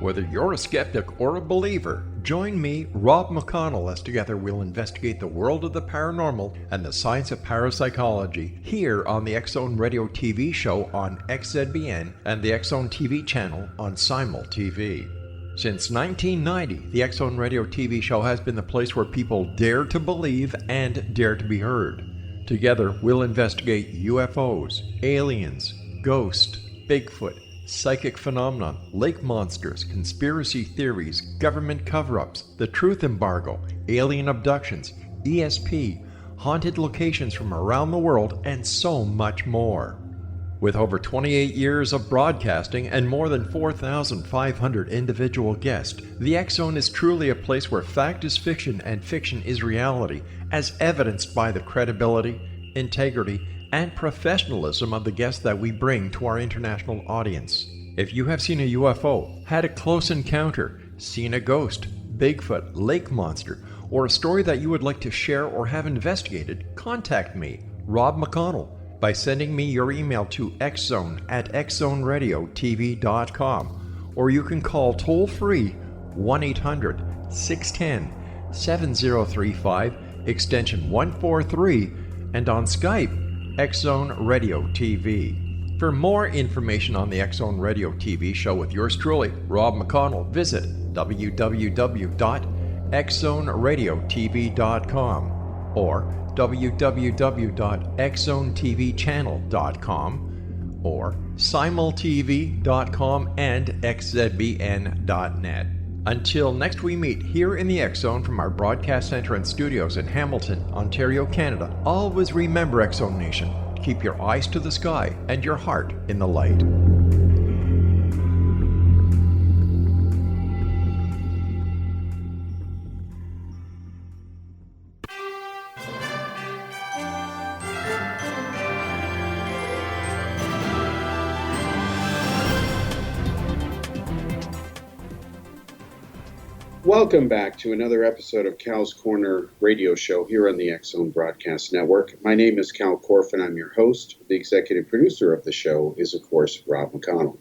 Whether you're a skeptic or a believer, join me, Rob McConnell, as together we'll investigate the world of the paranormal and the science of parapsychology here on the X-Zone Radio TV show on XZBN and the X-Zone TV channel on Simul TV. Since 1990, the X-Zone Radio TV show has been the place where people dare to believe and dare to be heard. Together, we'll investigate UFOs, aliens, ghosts, Bigfoot, psychic phenomenon, lake monsters, conspiracy theories, government cover-ups, the truth embargo, alien abductions, ESP, haunted locations from around the world, and so much more. With over 28 years of broadcasting and more than 4,500 individual guests, the X-Zone is truly a place where fact is fiction and fiction is reality, as evidenced by the credibility, integrity, and professionalism of the guests that we bring to our international audience. If you have seen a UFO, had a close encounter, seen a ghost, Bigfoot, lake monster, or a story that you would like to share or have investigated, contact me, Rob McConnell, by sending me your email to xzone@xzoneradiotv.com, or you can call toll-free 1-800-610-7035, extension 143, and on Skype, X-Zone Radio TV. For more information on the X-Zone Radio TV show with yours truly, Rob McConnell, visit www.xzoneradiotv.com or www.xzonetvchannel.com or simultv.com and xzbn.net. Until next we meet here in the X-Zone from our broadcast center and studios in Hamilton, Ontario, Canada, always remember, X-Zone Nation, keep your eyes to the sky and your heart in the light. Welcome back to another episode of Cal's Corner radio show here on the X-Zone Broadcast Network. My name is Kal Korff and I'm your host. The executive producer of the show is, of course, Rob McConnell.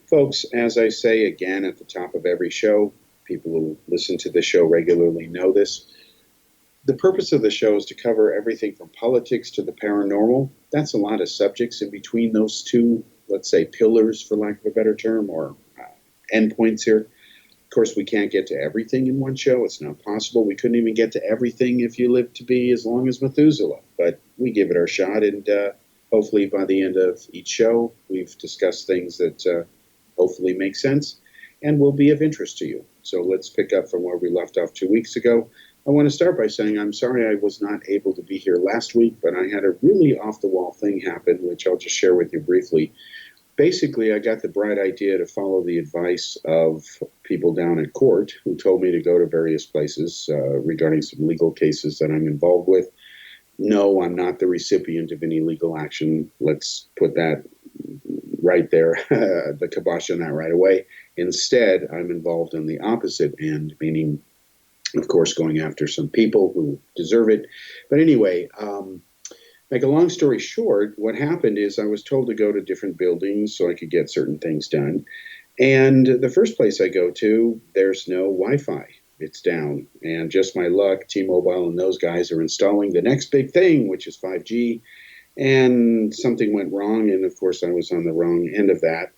Folks, as I say again at the top of every show, people who listen to the show regularly know this, the purpose of the show is to cover everything from politics to the paranormal. That's a lot of subjects in between those two, let's say, pillars, for lack of a better term, or endpoints here. Of course, we can't get to everything in one show. It's not possible. We couldn't even get to everything if you lived to be as long as Methuselah. But we give it our shot, and hopefully by the end of each show, we've discussed things that hopefully make sense and will be of interest to you. So let's pick up from where we left off 2 weeks ago. I want to start by saying I'm sorry I was not able to be here last week, but I had a really off-the-wall thing happen, which I'll just share with you briefly. Basically, I got the bright idea to follow the advice of people down at court who told me to go to various places regarding some legal cases that I'm involved with. No, I'm not the recipient of any legal action. Let's put that right there, the kibosh on that right away. Instead, I'm involved in the opposite end, meaning, of course, going after some people who deserve it. But anyway, make a long story short, what happened is I was told to go to different buildings so I could get certain things done. And the first place I go to, there's no Wi-Fi. It's down. And just my luck, T-Mobile and those guys are installing the next big thing, which is 5G. And something went wrong. And of course, I was on the wrong end of that.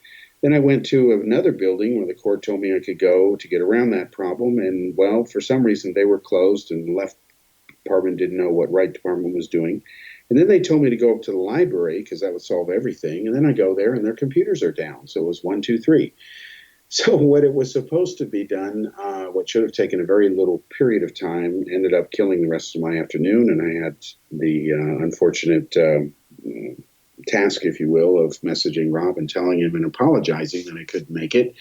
Then I went to another building where the court told me I could go to get around that problem. And well, for some reason, they were closed and the left department didn't know what right department was doing. And then they told me to go up to the library because that would solve everything. And then I go there and their computers are down. So it was 1, 2, 3. So what it was supposed to be done, what should have taken a very little period of time, ended up killing the rest of my afternoon. And I had the unfortunate task, if you will, of messaging Rob and telling him and apologizing that I couldn't make it.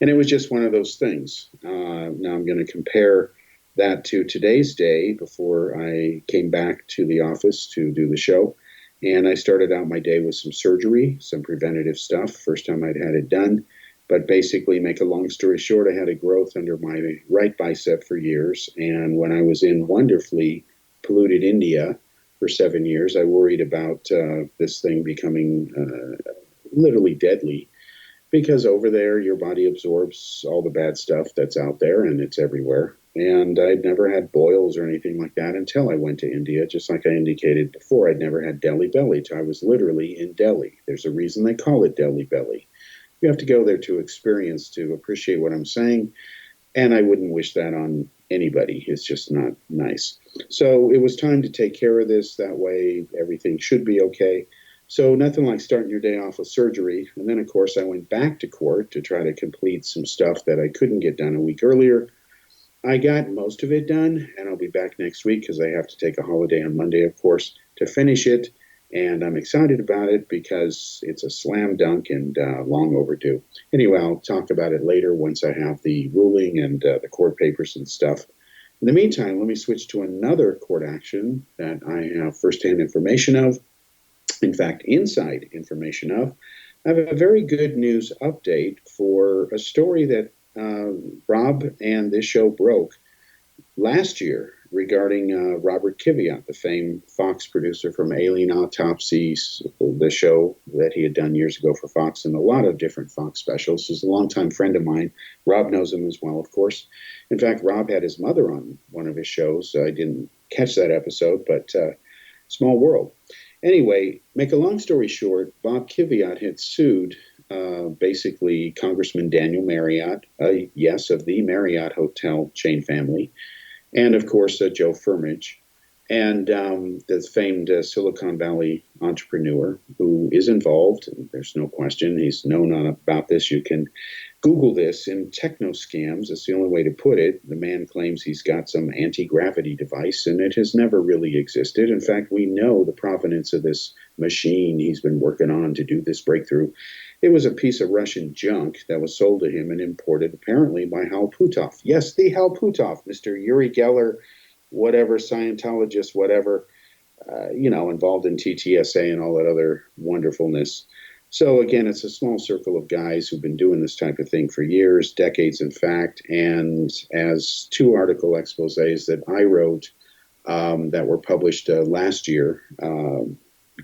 And it was just one of those things. Now I'm going to compare that to today's day before I came back to the office to do the show. And I started out my day with some surgery, some preventative stuff. First time I'd had it done. But basically, make a long story short, I had a growth under my right bicep for years. And when I was in wonderfully polluted India for 7 years, I worried about this thing becoming literally deadly. because over there your body absorbs all the bad stuff that's out there and it's everywhere. And I'd never had boils or anything like that until I went to India. Just like I indicated before, I'd never had Delhi belly till I was literally in Delhi. There's a reason they call it Delhi belly. You have to go there to experience, to appreciate what I'm saying. And I wouldn't wish that on anybody. It's just not nice. So it was time to take care of this. That way, everything should be okay. So nothing like starting your day off with surgery. And then, of course, I went back to court to try to complete some stuff that I couldn't get done a week earlier. I got most of it done, and I'll be back next week because I have to take a holiday on Monday, of course, to finish it. And I'm excited about it because it's a slam dunk and long overdue. Anyway, I'll talk about it later once I have the ruling and the court papers and stuff. In the meantime, let me switch to another court action that I have firsthand information of. In fact, inside information of. I have a very good news update for a story that Rob and this show broke last year regarding Robert Kiviat, the famed Fox producer from Alien Autopsies, the show that he had done years ago for Fox and a lot of different Fox specials. He's a longtime friend of mine. Rob knows him as well, of course. In fact, Rob had his mother on one of his shows. I didn't catch that episode, but small world. Anyway, make a long story short, Bob Kiviat had sued basically Congressman Daniel Marriott, yes, of the Marriott hotel chain family, and of course Joe Firmage, and the famed Silicon Valley entrepreneur who is involved. There's no question. He's known about this. You can Google this in techno scams. That's the only way to put it. The man claims he's got some anti-gravity device, and it has never really existed. In fact, we know the provenance of this machine he's been working on to do this breakthrough. It was a piece of Russian junk that was sold to him and imported apparently by Hal Puthoff. Yes, the Hal Puthoff, Mr. Uri Geller, whatever, Scientologist, whatever, involved in TTSA and all that other wonderfulness. So again, it's a small circle of guys who've been doing this type of thing for years, decades, in fact. And as two article exposés that I wrote that were published last year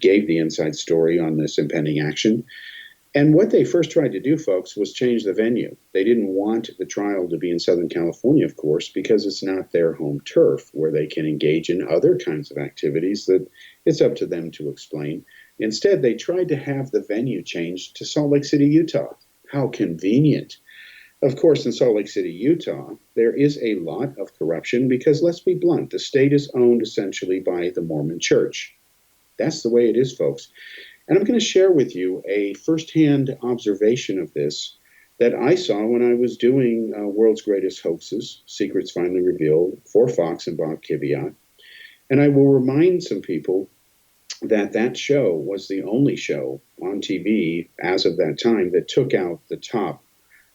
gave the inside story on this impending action. And what they first tried to do, folks, was change the venue. They didn't want the trial to be in Southern California, of course, because it's not their home turf where they can engage in other kinds of activities that it's up to them to explain. Instead, they tried to have the venue changed to Salt Lake City, Utah. How convenient. Of course, in Salt Lake City, Utah, there is a lot of corruption because, let's be blunt, the state is owned essentially by the Mormon Church. That's the way it is, folks. And I'm going to share with you a firsthand observation of this that I saw when I was doing World's Greatest Hoaxes, Secrets Finally Revealed, for Fox and Bob Kiviat. And I will remind some people that that show was the only show on TV as of that time that took out the top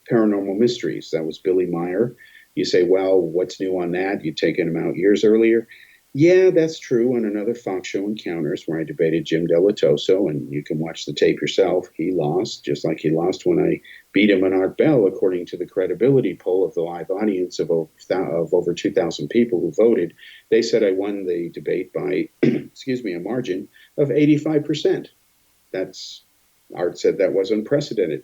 paranormal mysteries. That was Billy Meyer. You say, well, what's new on that? You'd taken him out years earlier. Yeah, that's true. On another Fox show, Encounters, where I debated Jim Delatoso, and you can watch the tape yourself, he lost, just like he lost when I beat him on Art Bell, according to the credibility poll of the live audience of over 2,000 people who voted. They said I won the debate by, a margin of 85%. Art said that was unprecedented.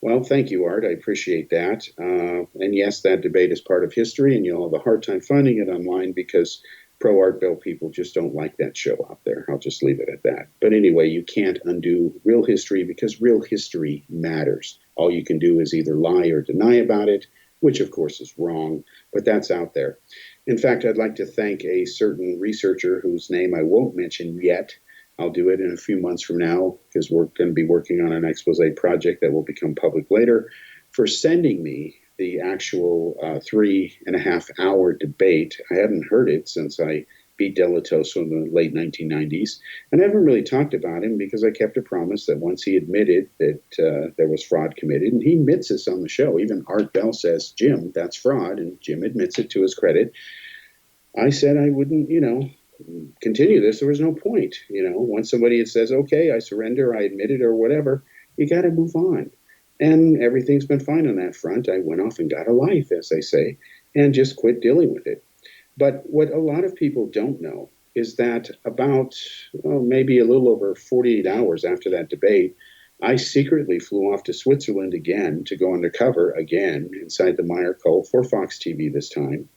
Well, thank you, Art. I appreciate that. And yes, that debate is part of history, and you'll have a hard time finding it online because pro-Art Bell people just don't like that show out there. I'll just leave it at that. But anyway, you can't undo real history because real history matters. All you can do is either lie or deny about it, which of course is wrong, but that's out there. In fact, I'd like to thank a certain researcher whose name I won't mention yet. I'll do it in a few months from now because we're going to be working on an expose project that will become public later, for sending me the actual 3.5-hour debate. I hadn't heard it since I beat Delatoso in the late 1990s. And I haven't really talked about him because I kept a promise that once he admitted that there was fraud committed, and he admits this on the show. Even Art Bell says, Jim, that's fraud, and Jim admits it to his credit. I said I wouldn't, continue this. There was no point. Once somebody says, okay, I surrender, I admit it, or whatever, you got to move on. And everything's been fine on that front. I went off and got a life, as they say, and just quit dealing with it. But what a lot of people don't know is that about maybe a little over 48 hours after that debate, I secretly flew off to Switzerland again to go undercover again inside the Meyer cult for Fox TV this time.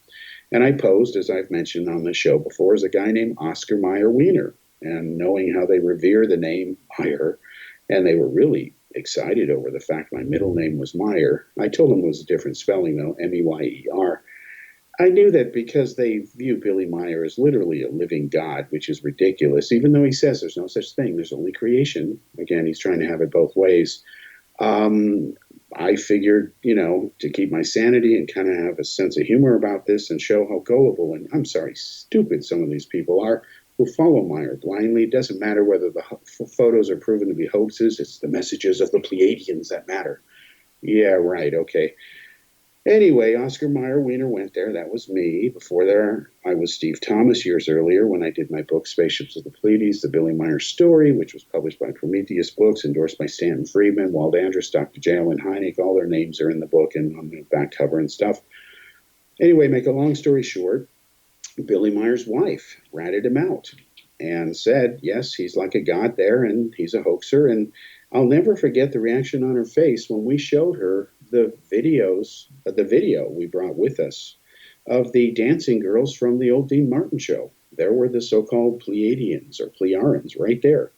And I posed, as I've mentioned on the show before, as a guy named Oscar Mayer Wiener. And knowing how they revere the name Meyer, and they were really excited over the fact my middle name was Meyer. I told them it was a different spelling, though, Meyer. I knew that because they view Billy Meyer as literally a living god, which is ridiculous, even though he says there's no such thing. There's only creation. Again, he's trying to have it both ways. I figured, to keep my sanity and kind of have a sense of humor about this and show how gullible and, I'm sorry, stupid some of these people are who follow Meyer blindly. It doesn't matter whether the photos are proven to be hoaxes. It's the messages of the Pleiadians that matter. Yeah, right. Okay. Anyway, Oscar Mayer Wiener went there. That was me. Before there, I was Steve Thomas years earlier when I did my book, Spaceships of the Pleiades, the Billy Meyer story, which was published by Prometheus Books, endorsed by Stanton Friedman, Walt Andrus, Dr. Jalen Hynek. All their names are in the book and on the back cover and stuff. Anyway, make a long story short, Billy Meyer's wife ratted him out and said, yes, he's like a god there and he's a hoaxer. And I'll never forget the reaction on her face when we showed her the video we brought with us of the dancing girls from the old Dean Martin show. There were the so-called Pleiadians or Pleiarans right there.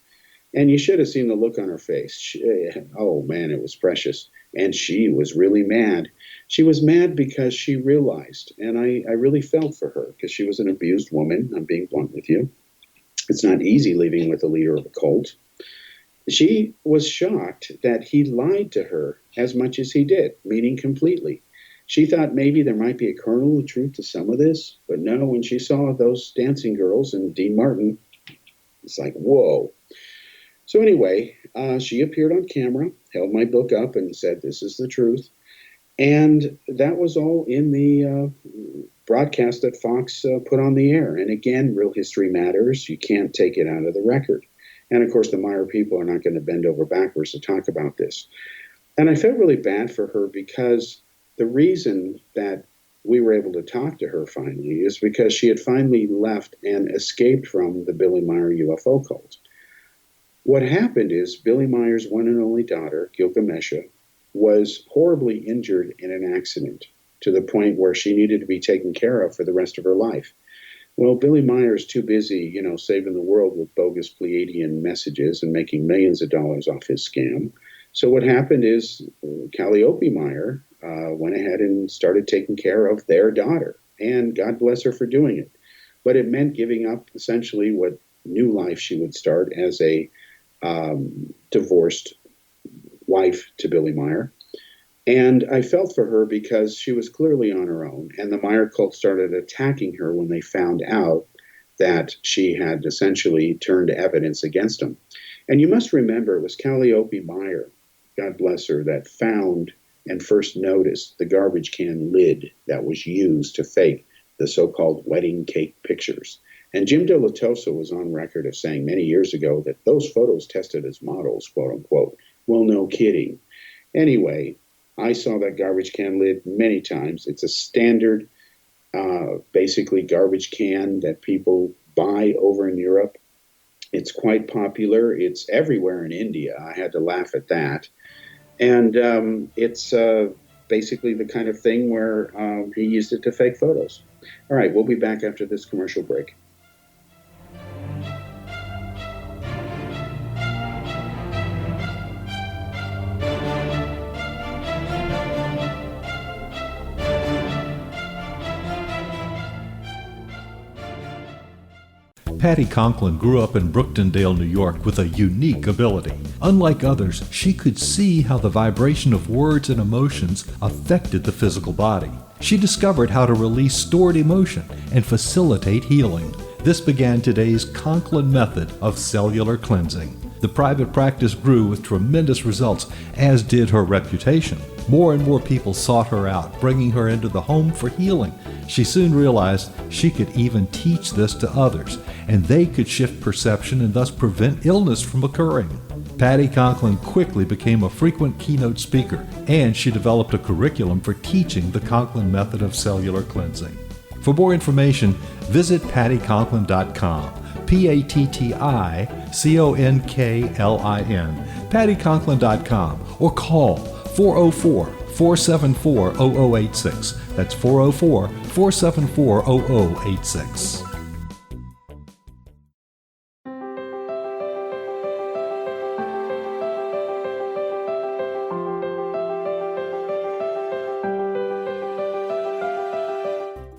And you should have seen the look on her face. Oh, man, it was precious. And she was really mad. She was mad because she realized, and I really felt for her, because she was an abused woman. I'm being blunt with you. It's not easy living with the leader of a cult. She was shocked that he lied to her as much as he did, meaning completely. She thought maybe there might be a kernel of truth to some of this, but no, when she saw those dancing girls and Dean Martin, it's like, whoa. So anyway, she appeared on camera, held my book up and said, this is the truth. And that was all in the broadcast that Fox put on the air. And again, real history matters. You can't take it out of the record. And of course, the Meyer people are not going to bend over backwards to talk about this. And I felt really bad for her because the reason that we were able to talk to her finally is because she had finally left and escaped from the Billy Meyer UFO cult. What happened is Billy Meyer's one and only daughter, Gilgamesha, was horribly injured in an accident to the point where she needed to be taken care of for the rest of her life. Well, Billy Meyer's too busy, saving the world with bogus Pleiadian messages and making millions of dollars off his scam. So what happened is Calliope Meyer went ahead and started taking care of their daughter. And God bless her for doing it. But it meant giving up essentially what new life she would start as a divorced wife to Billy Meyer. And I felt for her because she was clearly on her own. And the Meyer cult started attacking her when they found out that she had essentially turned evidence against them. And you must remember, it was Calliope Meyer, God bless her, that found and first noticed the garbage can lid that was used to fake the so-called wedding cake pictures. And Jim De La Tosa was on record of saying many years ago that those photos tested as models, quote unquote. Well, no kidding. Anyway, I saw that garbage can lid many times. It's a standard, basically garbage can that people buy over in Europe. It's quite popular. It's everywhere in India. I had to laugh at that. And it's basically the kind of thing where he used it to fake photos. All right, we'll be back after this commercial break. Patty Conklin grew up in Brooktondale, New York with a unique ability. Unlike others, she could see how the vibration of words and emotions affected the physical body. She discovered how to release stored emotion and facilitate healing. This began today's Conklin method of cellular cleansing. The private practice grew with tremendous results, as did her reputation. More and more people sought her out, bringing her into the home for healing. She soon realized she could even teach this to others, and they could shift perception and thus prevent illness from occurring. Patty Conklin quickly became a frequent keynote speaker, and she developed a curriculum for teaching the Conklin method of cellular cleansing. For more information, visit pattyconklin.com. PattiConklin, PattiConklin.com, or call 404-474-0086. That's 404-474-0086.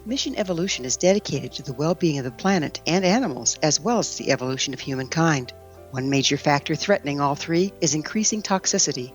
Mission Evolution is dedicated to the well-being of the planet and animals, as well as the evolution of humankind. One major factor threatening all three is increasing toxicity.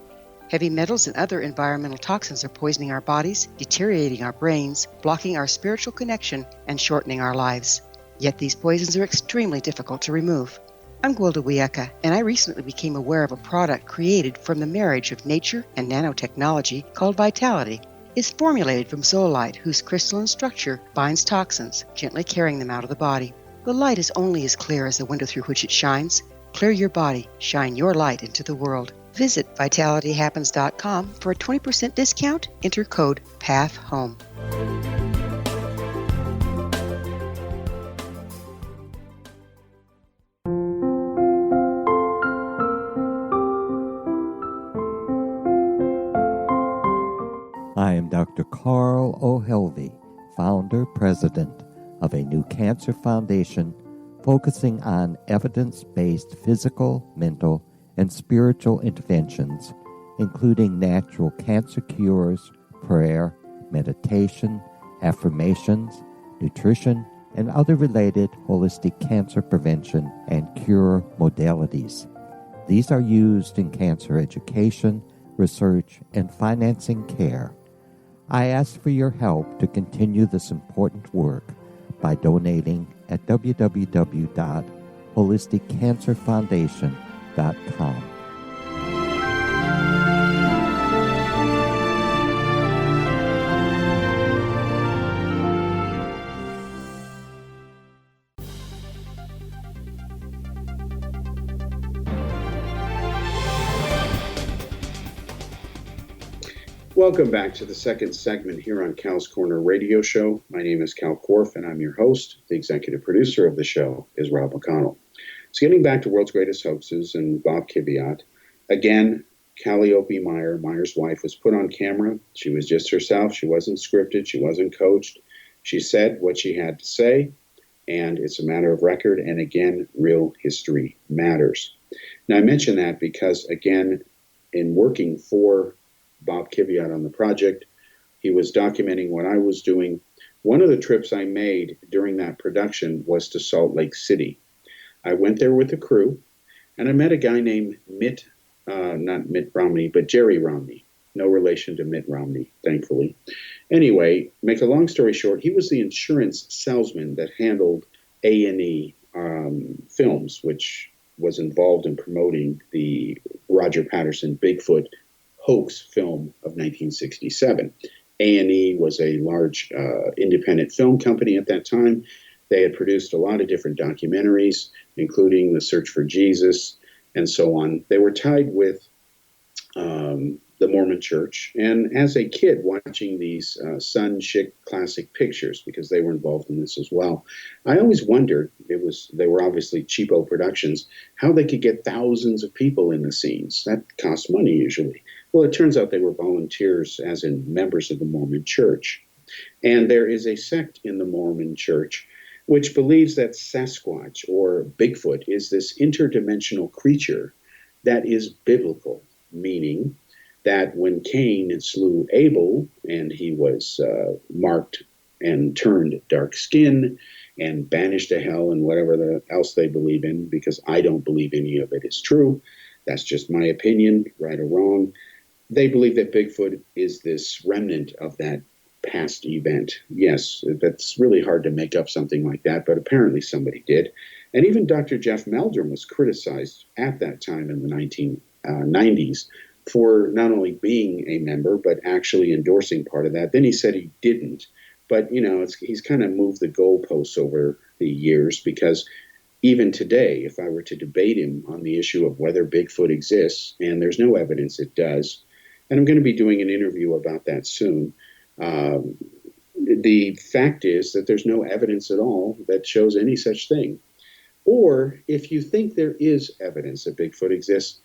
Heavy metals and other environmental toxins are poisoning our bodies, deteriorating our brains, blocking our spiritual connection, and shortening our lives. Yet these poisons are extremely difficult to remove. I'm Gwilda Wiyaka, and I recently became aware of a product created from the marriage of nature and nanotechnology called Vitality. It's formulated from zoolite, whose crystalline structure binds toxins, gently carrying them out of the body. The light is only as clear as the window through which it shines. Clear your body, shine your light into the world. Visit vitalityhappens.com for a 20% discount. Enter code PATHHOME. I am Dr. Carl O'Helvey, founder, president of a new cancer foundation focusing on evidence-based physical, mental, and spiritual interventions, including natural cancer cures, prayer, meditation, affirmations, nutrition, and other related holistic cancer prevention and cure modalities. These are used in cancer education, research, and financing care. I ask for your help to continue this important work by donating at www.holisticcancerfoundation.com. Welcome back to the second segment here on Kal's Corner Radio Show. My name is Kal Korff, and I'm your host. The executive producer of the show is Rob McConnell. So getting back to World's Greatest Hoaxes and Bob Kiviat, again, Calliope Meyer, Meyer's wife, was put on camera. She was just herself. She wasn't scripted. She wasn't coached. She said what she had to say, and it's a matter of record. And again, real history matters. Now, I mention that because, again, in working for Bob Kiviat on the project, he was documenting what I was doing. One of the trips I made during that production was to Salt Lake City. I went there with a crew, and I met a guy named not Mitt Romney, but Jerry Romney. No relation to Mitt Romney, thankfully. Anyway, make a long story short, he was the insurance salesman that handled A&E Films, which was involved in promoting the Roger Patterson Bigfoot hoax film of 1967. A&E was a large independent film company at that time. They had produced a lot of different documentaries, including The Search for Jesus and so on. They were tied with the Mormon Church, and as a kid watching these Sun chic classic pictures, because they were involved in this as well, I always wondered, they were obviously cheapo productions, how they could get thousands of people in the scenes. That cost money usually. Well, it turns out they were volunteers, as in members of the Mormon Church. And there is a sect in the Mormon Church which believes that Sasquatch, or Bigfoot, is this interdimensional creature that is biblical, meaning that when Cain slew Abel and he was marked and turned dark skin and banished to hell and whatever else they believe in, because I don't believe any of it is true. That's just my opinion, right or wrong. They believe that Bigfoot is this remnant of that past event. Yes, that's really hard to make up something like that, but apparently somebody did. And even Dr. Jeff Meldrum was criticized at that time in the 1990s for not only being a member, but actually endorsing part of that. Then he said he didn't. But, he's kind of moved the goalposts over the years, because even today, if I were to debate him on the issue of whether Bigfoot exists, and there's no evidence it does, and I'm going to be doing an interview about that soon, the fact is that there's no evidence at all that shows any such thing. Or if you think there is evidence that Bigfoot exists,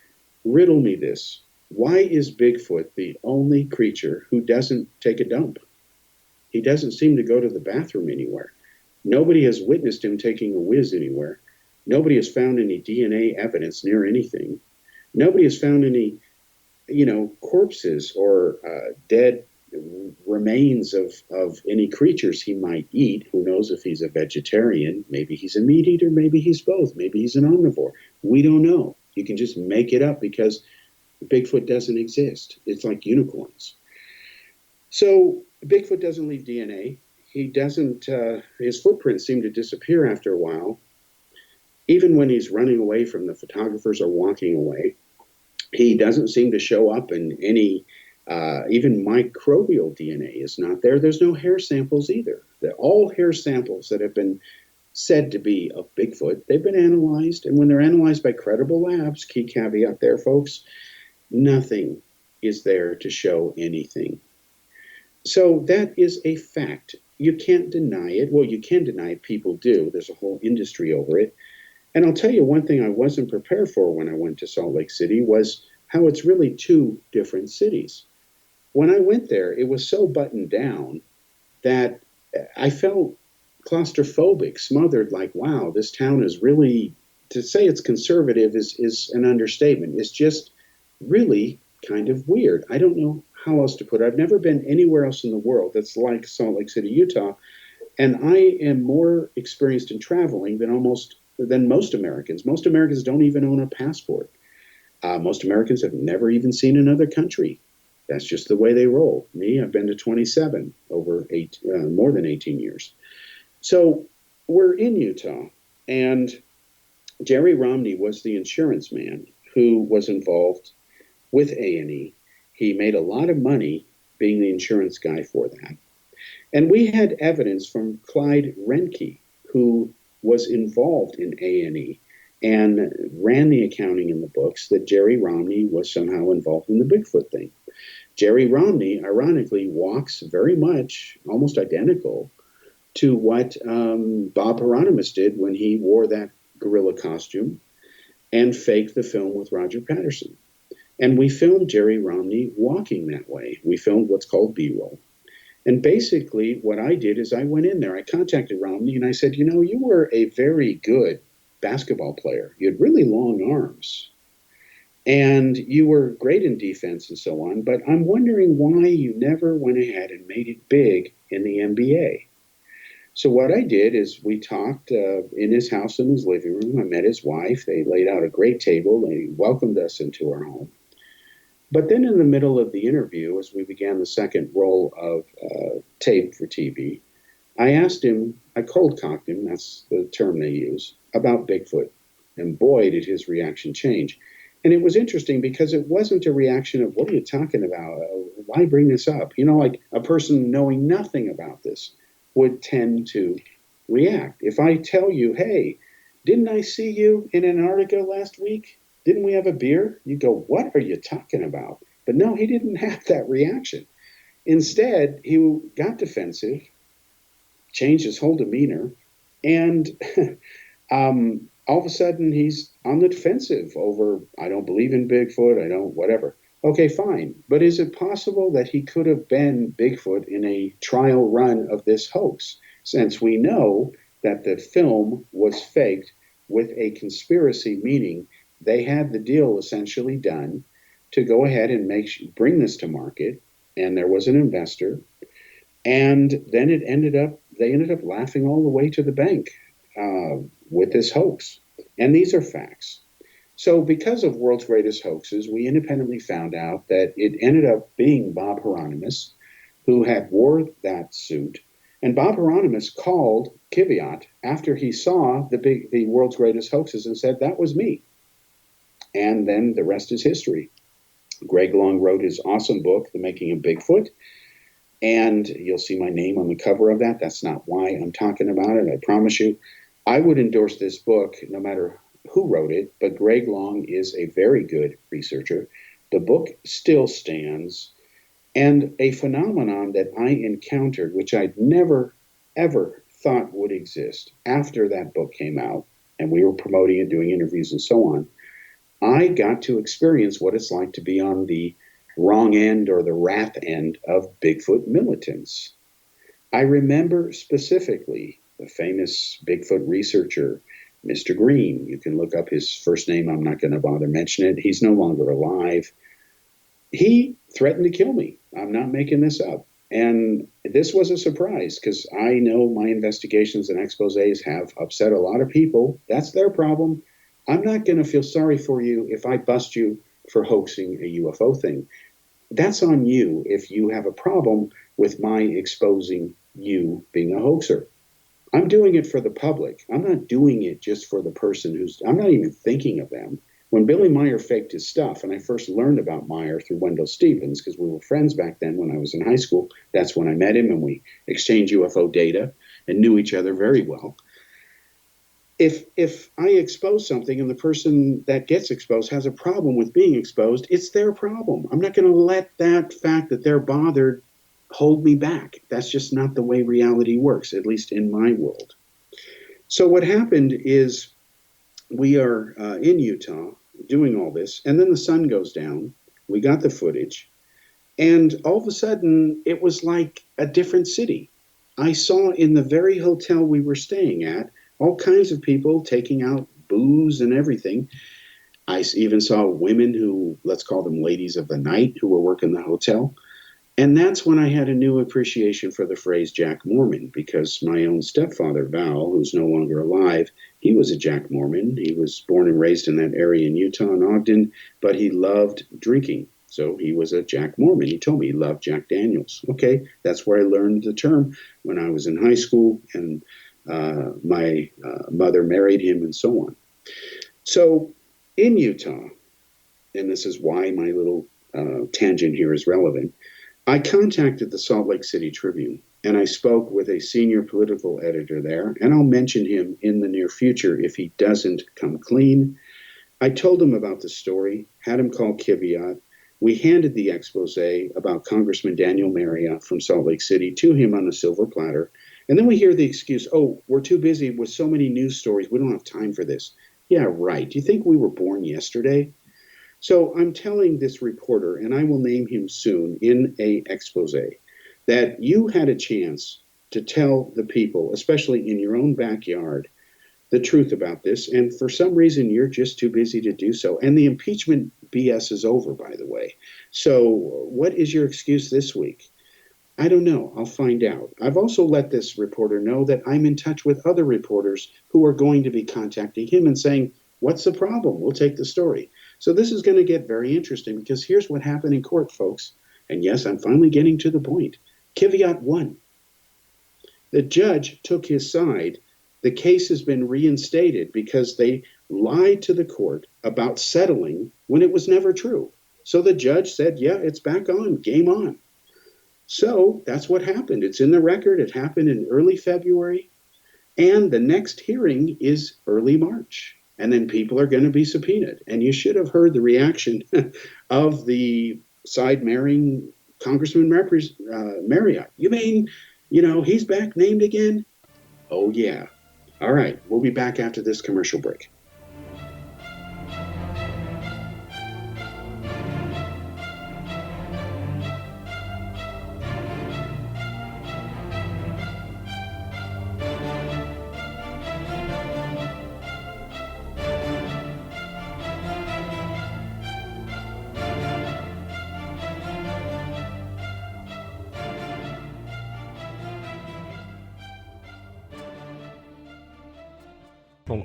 riddle me this. Why is Bigfoot the only creature who doesn't take a dump? He doesn't seem to go to the bathroom anywhere. Nobody has witnessed him taking a whiz anywhere. Nobody has found any DNA evidence near anything. Nobody has found any, corpses or dead remains of any creatures he might eat. Who knows if he's a vegetarian? Maybe he's a meat eater. Maybe he's both. Maybe he's an omnivore. We don't know. You can just make it up because Bigfoot doesn't exist. It's like unicorns. So Bigfoot doesn't leave DNA. He doesn't, his footprints seem to disappear after a while. Even when he's running away from the photographers or walking away, he doesn't seem to show up in any, even microbial DNA is not there. There's no hair samples either. All hair samples that have been said to be of Bigfoot, they've been analyzed. And when they're analyzed by credible labs, key caveat there, folks, nothing is there to show anything. So that is a fact. You can't deny it. Well, you can deny it. People do. There's a whole industry over it. And I'll tell you one thing I wasn't prepared for when I went to Salt Lake City was how it's really two different cities. When I went there, it was so buttoned down that I felt claustrophobic, smothered, like, wow, this town is really, to say it's conservative is an understatement. It's just really kind of weird. I don't know how else to put it. I've never been anywhere else in the world that's like Salt Lake City, Utah, and I am more experienced in traveling than most Americans. Most Americans don't even own a passport. Most Americans have never even seen another country. That's just the way they roll. Me, I've been to 27 over more than 18 years. So we're in Utah, and Jerry Romney was the insurance man who was involved with A&E. He made a lot of money being the insurance guy for that. And we had evidence from Clyde Renke, who was involved in A&E and ran the accounting in the books, that Jerry Romney was somehow involved in the Bigfoot thing. Jerry Romney, ironically, walks very much, almost identical, to what Bob Hieronymus did when he wore that gorilla costume and faked the film with Roger Patterson. And we filmed Jerry Romney walking that way. We filmed what's called B-roll. And basically what I did is I went in there, I contacted Romney, and I said, you were a very good basketball player. You had really long arms. And you were great in defense and so on, but I'm wondering why you never went ahead and made it big in the NBA. So what I did is we talked in his house, in his living room. I met his wife. They laid out a great table. They welcomed us into our home. But then in the middle of the interview, as we began the second roll of tape for TV, I asked him, I cold-cocked him, that's the term they use, about Bigfoot. And boy, did his reaction change. And it was interesting because it wasn't a reaction of, what are you talking about? Why bring this up? Like a person knowing nothing about this would tend to react. If I tell you, hey, didn't I see you in Antarctica last week? Didn't we have a beer? You go, what are you talking about? But no, he didn't have that reaction. Instead, he got defensive, changed his whole demeanor, and all of a sudden he's on the defensive over, I don't believe in Bigfoot, I don't, whatever. Okay, fine. But is it possible that he could have been Bigfoot in a trial run of this hoax, since we know that the film was faked with a conspiracy, meaning they had the deal essentially done to go ahead and bring this to market, and there was an investor, and then they ended up laughing all the way to the bank with this hoax. And these are facts. So because of World's Greatest Hoaxes, we independently found out that it ended up being Bob Hieronymus who had wore that suit. And Bob Hieronymus called Kiviat after he saw the World's Greatest Hoaxes and said, that was me. And then the rest is history. Greg Long wrote his awesome book, The Making of Bigfoot. And you'll see my name on the cover of that. That's not why I'm talking about it, I promise you. I would endorse this book no matter who wrote it, but Greg Long is a very good researcher. The book still stands. And a phenomenon that I encountered, which I'd never, ever thought would exist after that book came out, and we were promoting it, doing interviews and so on, I got to experience what it's like to be on the wrong end or the wrath end of Bigfoot militants. I remember specifically the famous Bigfoot researcher, Mr. Green. You can look up his first name. I'm not going to bother mentioning it. He's no longer alive. He threatened to kill me. I'm not making this up. And this was a surprise because I know my investigations and exposés have upset a lot of people. That's their problem. I'm not going to feel sorry for you if I bust you for hoaxing a UFO thing. That's on you if you have a problem with my exposing you being a hoaxer. I'm doing it for the public. I'm not doing it just for the person I'm not even thinking of them. When Billy Meyer faked his stuff, and I first learned about Meyer through Wendell Stevens, because we were friends back then when I was in high school. That's when I met him, and we exchanged UFO data and knew each other very well. If I expose something and the person that gets exposed has a problem with being exposed, it's their problem. I'm not going to let that fact that they're bothered hold me back. That's just not the way reality works, at least in my world. So what happened is we are in Utah doing all this, and then the sun goes down. We got the footage, and all of a sudden, it was like a different city. I saw in the very hotel we were staying at all kinds of people taking out booze and everything. I even saw women who, let's call them ladies of the night, who were working the hotel. And that's when I had a new appreciation for the phrase Jack Mormon, because my own stepfather, Val, who's no longer alive, he was a Jack Mormon. He was born and raised in that area in Utah and Ogden, but he loved drinking. So he was a Jack Mormon. He told me he loved Jack Daniels. Okay, that's where I learned the term when I was in high school, and my mother married him and so on. So in Utah, and this is why my little tangent here is relevant, I contacted the Salt Lake City Tribune, and I spoke with a senior political editor there, and I'll mention him in the near future if he doesn't come clean. I told him about the story, had him call Kiviat. We handed the expose about Congressman Daniel Marriott from Salt Lake City to him on a silver platter, and then we hear the excuse, oh, we're too busy with so many news stories, we don't have time for this. Yeah, right. Do you think we were born yesterday? So I'm telling this reporter, and I will name him soon in a expose, that you had a chance to tell the people, especially in your own backyard, the truth about this, and for some reason you're just too busy to do so. And the impeachment BS is over, by the way. So what is your excuse this week? I don't know. I'll find out. I've also let this reporter know that I'm in touch with other reporters who are going to be contacting him and saying, what's the problem? We'll take the story. So this is going to get very interesting, because here's what happened in court, folks. And yes, I'm finally getting to the point. Kiviat won. The judge took his side. The case has been reinstated because they lied to the court about settling when it was never true. So the judge said, yeah, it's back on, game on. So that's what happened. It's in the record. It happened in early February. And the next hearing is early March. And then people are going to be subpoenaed. And you should have heard the reaction of the side marrying Congressman Marriott. You mean, he's back named again? Oh, yeah. All right. We'll be back after this commercial break.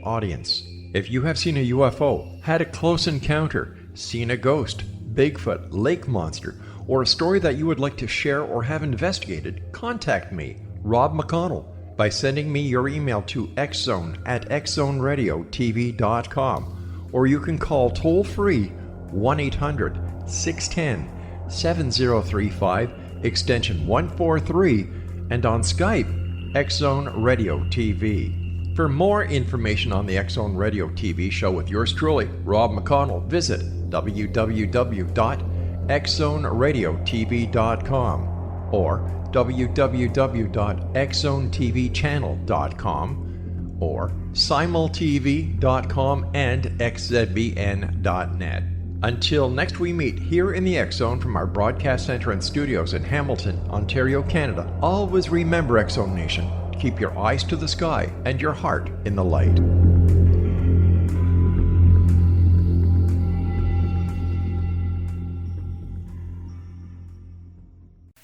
Audience. If you have seen a UFO, had a close encounter, seen a ghost, Bigfoot, lake monster, or a story that you would like to share or have investigated, contact me, Rob McConnell, by sending me your email to xzone@xzoneradiotv.com, or you can call toll-free 1-800-610-7035, extension 143, and on Skype, X-Zone Radio TV. For more information on the X-Zone Radio TV show with yours truly, Rob McConnell, visit www.xzoneradiotv.com or www.xzonetvchannel.com or simultv.com and xzbn.net. Until next we meet here in the X Zone from our broadcast center and studios in Hamilton, Ontario, Canada, always remember, X Zone Nation, keep your eyes to the sky and your heart in the light.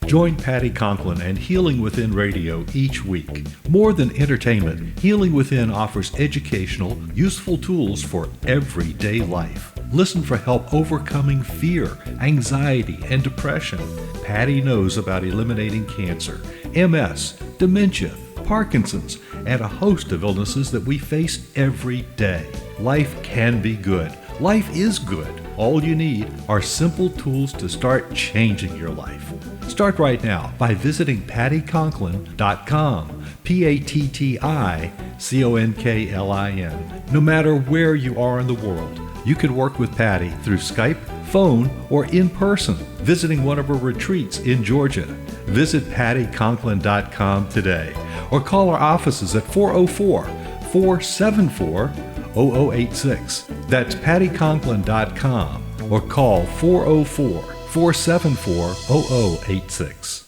Join Patty Conklin and Healing Within Radio each week. More than entertainment, Healing Within offers educational, useful tools for everyday life. Listen for help overcoming fear, anxiety, and depression. Patty knows about eliminating cancer, MS, dementia, Parkinson's, and a host of illnesses that we face every day. Life can be good. Life is good. All you need are simple tools to start changing your life. Start right now by visiting pattyconklin.com, PATTICONKLIN. No matter where you are in the world, you can work with Patty through Skype, phone, or in person, visiting one of her retreats in Georgia. Visit pattyconklin.com today or call our offices at 404-474-0086. That's pattyconklin.com or call 404-474-0086.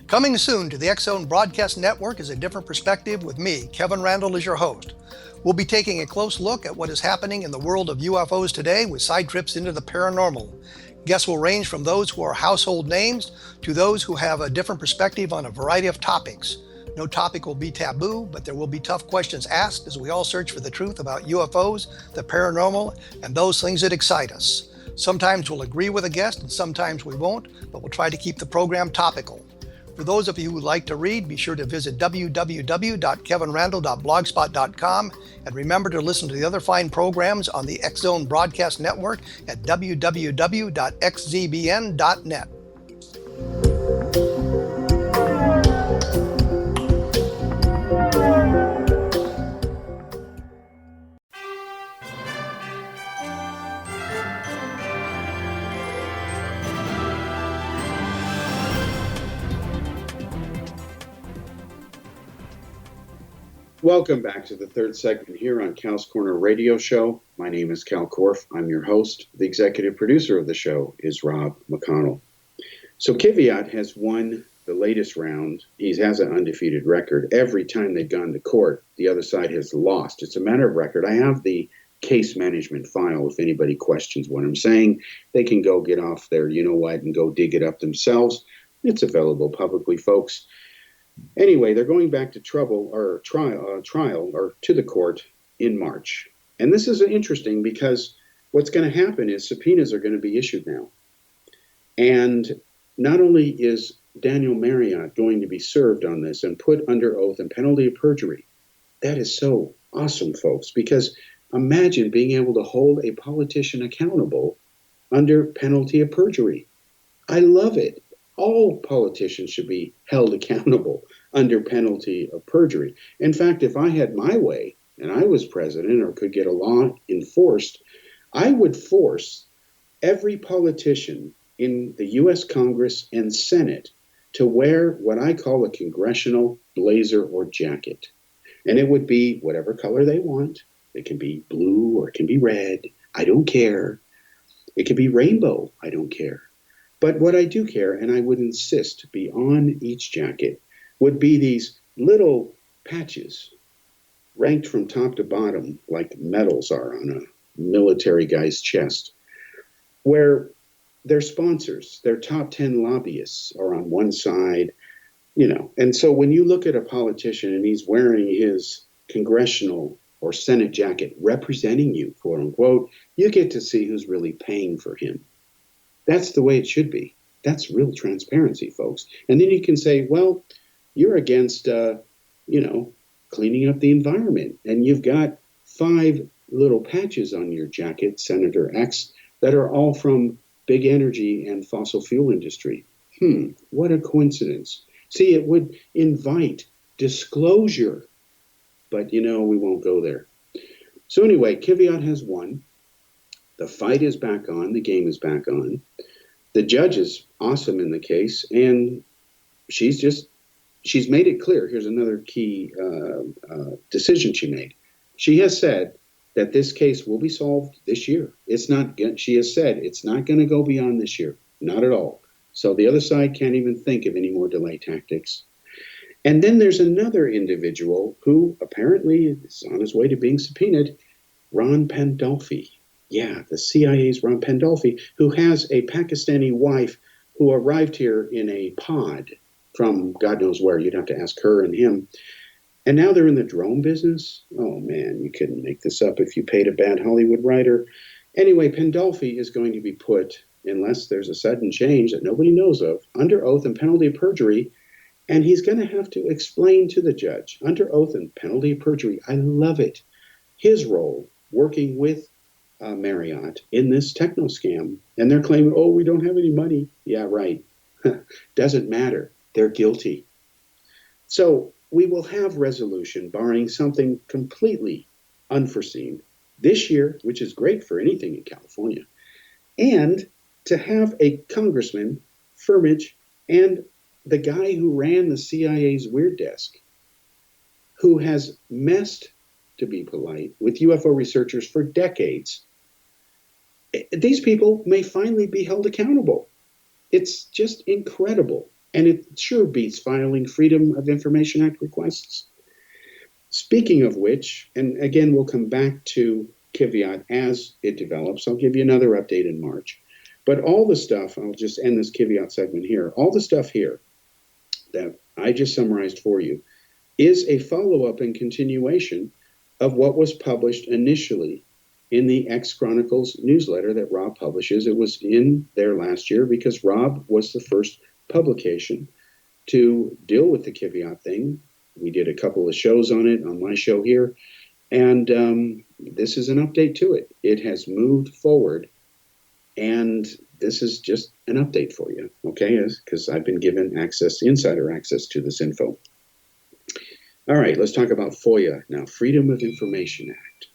Coming soon to the X Zone Broadcast Network is A Different Perspective with me, Kevin Randall, as your host. We'll be taking a close look at what is happening in the world of UFOs today with side trips into the paranormal. Guests will range from those who are household names to those who have a different perspective on a variety of topics. No topic will be taboo, but there will be tough questions asked as we all search for the truth about UFOs, the paranormal, and those things that excite us. Sometimes we'll agree with a guest and sometimes we won't, but we'll try to keep the program topical. For those of you who would like to read, be sure to visit www.kevinrandall.blogspot.com and remember to listen to the other fine programs on the X Zone Broadcast Network at www.xzbn.net. Welcome back to the third segment here on Cal's Corner Radio Show. My name is Kal Korff. I'm your host. The executive producer of the show is Rob McConnell. So Kiviat has won the latest round. He has an undefeated record. Every time they've gone to court, the other side has lost. It's a matter of record. I have the case management file. If anybody questions what I'm saying, they can go get off their you-know-what and go dig it up themselves. It's available publicly, folks. Anyway, they're going back to trial or to the court in March. And this is interesting because what's going to happen is subpoenas are going to be issued now. And not only is Daniel Marriott going to be served on this and put under oath and penalty of perjury, that is so awesome, folks, because imagine being able to hold a politician accountable under penalty of perjury. I love it. All politicians should be held accountable under penalty of perjury. In fact, if I had my way and I was president or could get a law enforced, I would force every politician in the U.S. Congress and Senate to wear what I call a congressional blazer or jacket. And it would be whatever color they want. It can be blue or it can be red. I don't care. It can be rainbow. I don't care. But what I do care, and I would insist to be on each jacket, would be these little patches ranked from top to bottom like medals are on a military guy's chest, where their sponsors, their top 10 lobbyists are on one side, And so when you look at a politician and he's wearing his congressional or Senate jacket representing you, quote unquote, you get to see who's really paying for him. That's the way it should be. That's real transparency, folks. And then you can say, well, you're against, cleaning up the environment. And you've got 5 little patches on your jacket, Senator X, that are all from big energy and fossil fuel industry. What a coincidence. See, it would invite disclosure. But, we won't go there. So anyway, Kiviat has won. The fight is back on. The game is back on. The judge is awesome in the case, and she's made it clear. Here's another key decision she made. She has said that this case will be solved this year. It's not. She has said it's not going to go beyond this year, not at all. So the other side can't even think of any more delay tactics. And then there's another individual who apparently is on his way to being subpoenaed, Ron Pandolfi. Yeah, the CIA's Ron Pandolfi, who has a Pakistani wife who arrived here in a pod from God knows where. You'd have to ask her and him. And now they're in the drone business. Oh, man, you couldn't make this up if you paid a bad Hollywood writer. Anyway, Pandolfi is going to be put, unless there's a sudden change that nobody knows of, under oath and penalty of perjury. And he's going to have to explain to the judge, under oath and penalty of perjury, I love it, his role working with Marriott in this techno scam. And they're claiming, oh, we don't have any money. Yeah, right. Doesn't matter. They're guilty. So we will have resolution, barring something completely unforeseen, this year, which is great for anything in California. And to have a congressman, Firmage, and the guy who ran the CIA's Weird Desk, who has messed, to be polite, with UFO researchers for decades, these people may finally be held accountable. It's just incredible. And it sure beats filing Freedom of Information Act requests. Speaking of which, and again, we'll come back to Kiviat as it develops. I'll give you another update in March. But all the stuff, I'll just end this Kiviat segment here, all the stuff here that I just summarized for you is a follow-up and continuation of what was published initially in the X Chronicles newsletter that Rob publishes. It was in there last year because Rob was the first publication to deal with the Kiviat thing. We did a couple of shows on it on my show here, and this is an update to it. It has moved forward, and this is just an update for you, okay? Because I've been given insider access to this info. All right, let's talk about FOIA now, Freedom of Information Act.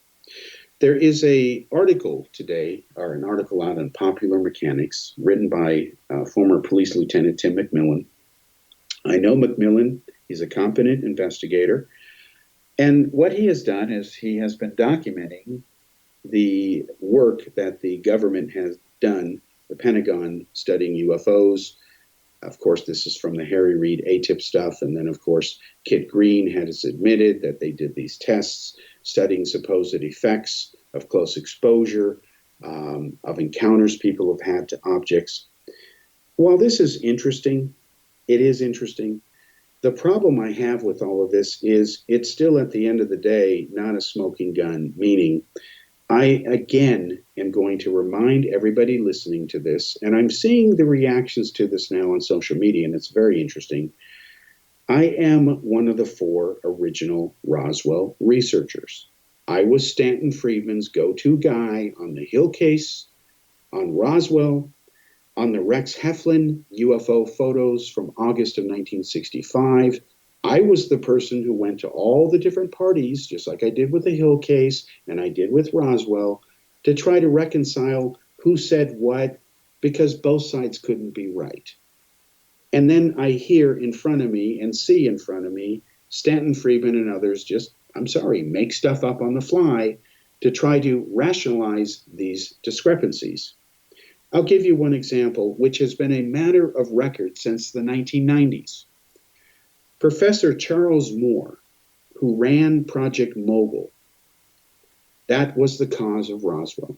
There is an article today, or an article out on Popular Mechanics, written by former Police Lieutenant Tim McMillan. I know McMillan. He's a competent investigator. And what he has done is he has been documenting the work that the government has done, the Pentagon studying UFOs. Of course, this is from the Harry Reid ATIP stuff. And then, of course, Kit Green has admitted that they did these tests studying supposed effects of close exposure, of encounters people have had to objects. While this is interesting, it is interesting. The problem I have with all of this is it's still, at the end of the day, not a smoking gun, meaning I, again, am going to remind everybody listening to this, and I'm seeing the reactions to this now on social media, and it's very interesting. I am one of the 4 original Roswell researchers. I was Stanton Friedman's go-to guy on the Hill case, on Roswell, on the Rex Heflin UFO photos from August of 1965. I was the person who went to all the different parties, just like I did with the Hill case and I did with Roswell, to try to reconcile who said what, because both sides couldn't be right. And then I hear in front of me and see in front of me Stanton Friedman and others just, I'm sorry, make stuff up on the fly to try to rationalize these discrepancies. I'll give you one example, which has been a matter of record since the 1990s. Professor Charles Moore, who ran Project Mogul, that was the cause of Roswell.